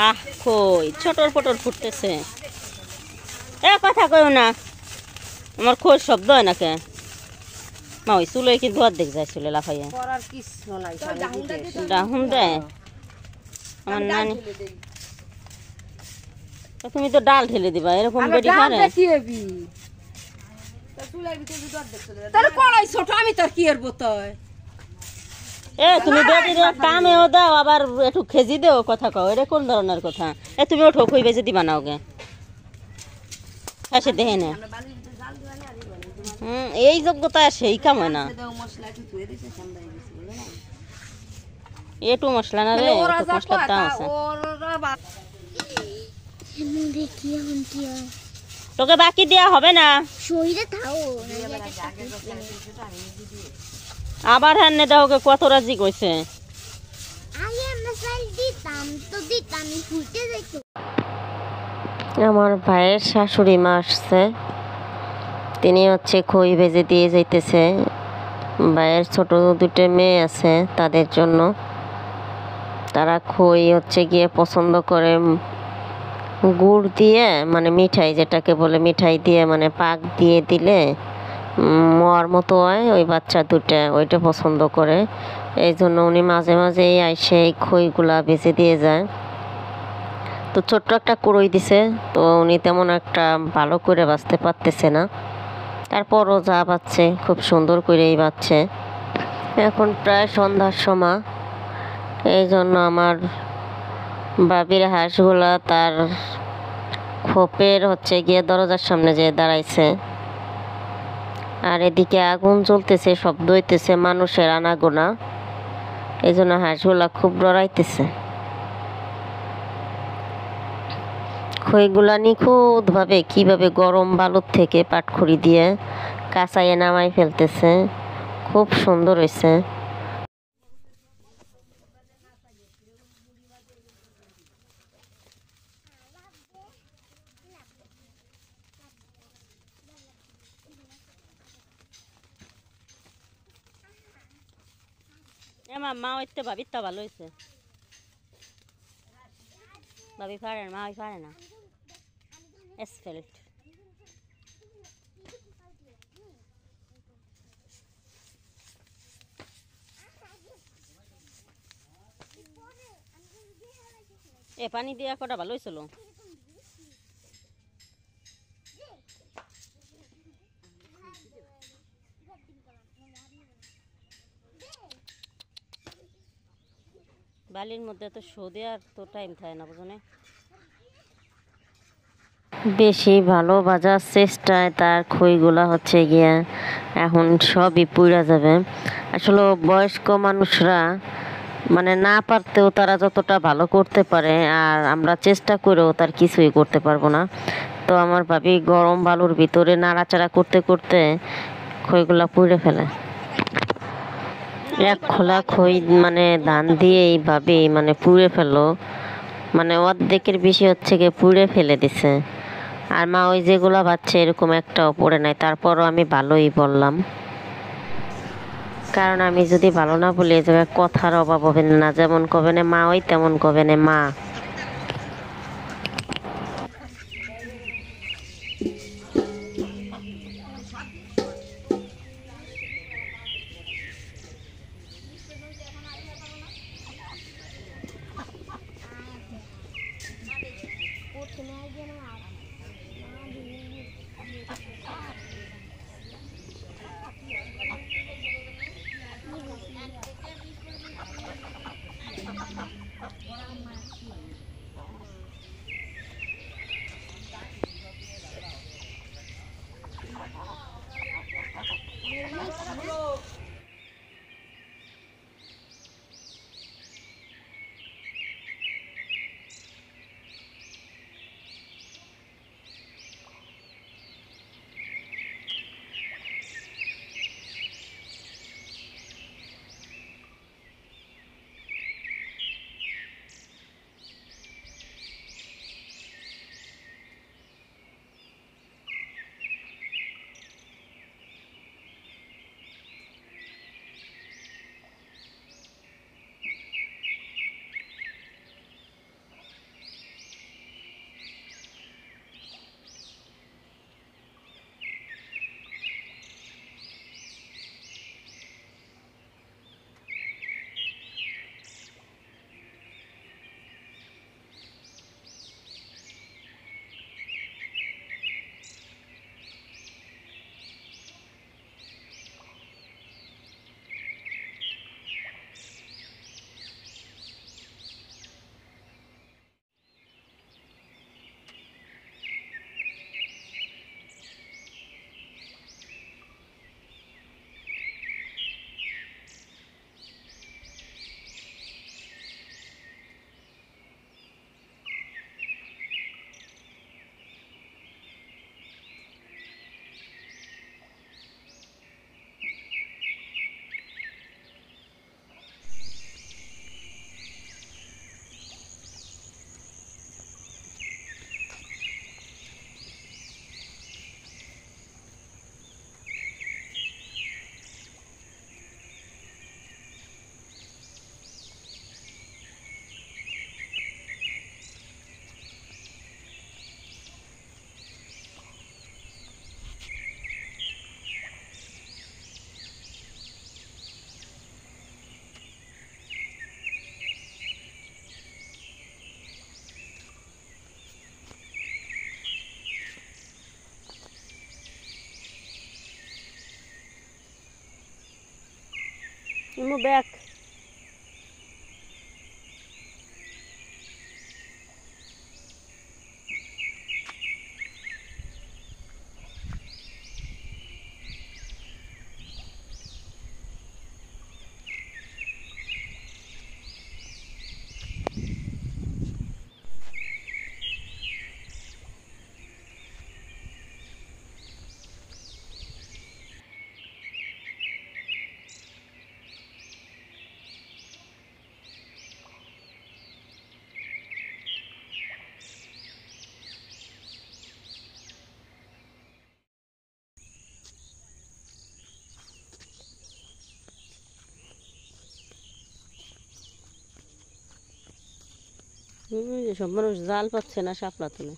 আহ কই ছোটর পটর ফুটতেছে। এ কথা কইও না, আমার খোঁজ শব্দ হয় নাকে। মা ওই চুলে কিন্তু অর্ধেক যায় চুলে লাফাইয়া ডাহুন দেয় আমার নানি। তুমি তো ডাল ঢেলে দিবা, এরকম বেডি পারে? এ তুমি বেডির কামেও দাও আবার একটু খেজি দেও, কথা কও, এটা কোন ধরনের কথা? এ তুমি ওঠো, খুই বেজে দিবা নাও গে, আসে দেখে না। এই যোগ্যতা সেই কাম হয় না। একটু মশলা না রে, মশলার দাম আছে। তোকে বাকি দেয়া হবে না, আবার হ্যাঁ দাও কত রাজি কইছে। আমার ভাইয়ের শাশুড়ি মা আসছে, তিনি হচ্ছে খই ভেজে দিয়ে যাইতেছে। ভাইয়ের ছোট দুটো মেয়ে আছে, তাদের জন্য। তারা খই হচ্ছে গিয়ে পছন্দ করে গুড় দিয়ে, মানে মিঠাই যেটাকে বলে, মিঠাই দিয়ে মানে পাক দিয়ে দিলে মোয়ার মতো হয়। ওই বাচ্চা দুটা ওইটা পছন্দ করে, এই জন্য উনি মাঝে মাঝে আইসে এই খইগুলা বেঁচে দিয়ে যায়। তো ছোট্ট একটা কুড়োই দিছে, তো উনি তেমন একটা ভালো করে বাঁচতে পারতেছে না, তারপরও যা বাচ্ছে খুব সুন্দর করেই বাচ্ছে। এখন প্রায় সন্ধ্যার সময়, এই জন্য আমার বাবির হাঁসগুলা তার খোপের হচ্ছে গিয়ে দরজার সামনে যেয়ে দাঁড়াইছে। আর এদিকে আগুন জ্বলতেছে, শব্দ হইতেছে মানুষের আনাগোনা, এই জন্য হাঁসগুলা খুব ডরাইতেছে। খইগুলা নিখুঁতভাবে কিভাবে গরম বালুর থেকে পাটখড়ি দিয়ে কাঁচাইয়ে নামাই ফেলতেছে, খুব সুন্দর হয়েছে। আমার মা হইতে ভাবির তা ভালো হয়েছে, ভাবি পারে না, মা পারে না। এসফেল্ট এ পানি দিয়া কটা ভালো হয়েছিল। বালির মধ্যে তো শো দেওয়ার তো টাইম থাকে না, বুঝনে। বেশি ভালো বাজার চেষ্টায় তার খইগুলা হচ্ছে গিয়া এখন সবই পুড়া যাবে। আসলে বয়স্ক মানুষরা মানে না পারতেও তারা যতটা ভালো করতে পারে, আর আমরা চেষ্টা করেও তার কিছুই করতে পারবো না। তো আমার ভাবি গরম বালুর ভিতরে নাড়াচাড়া করতে করতে খইগুলা পুড়ে ফেলে। এক খোলা খই মানে ধান দিয়ে এইভাবে মানে পুড়ে ফেলো, মানে অর্ধেকের বেশি হচ্ছে গিয়ে পুড়ে ফেলে দিছে। আর মা ওই যেগুলা বাচ্চা এরকম একটাও পড়ে নাই, তারপরও আমি ভালোই বললাম, কারণ আমি যদি ভালো না বলি এই জায়গায় কথার অভাব হবে না, যেমন কবে না মা ওই তেমন কবে না মা। আম্মু ব্যাগ সব মানুষ জাল পাচ্ছে না, শাপলা তুলে।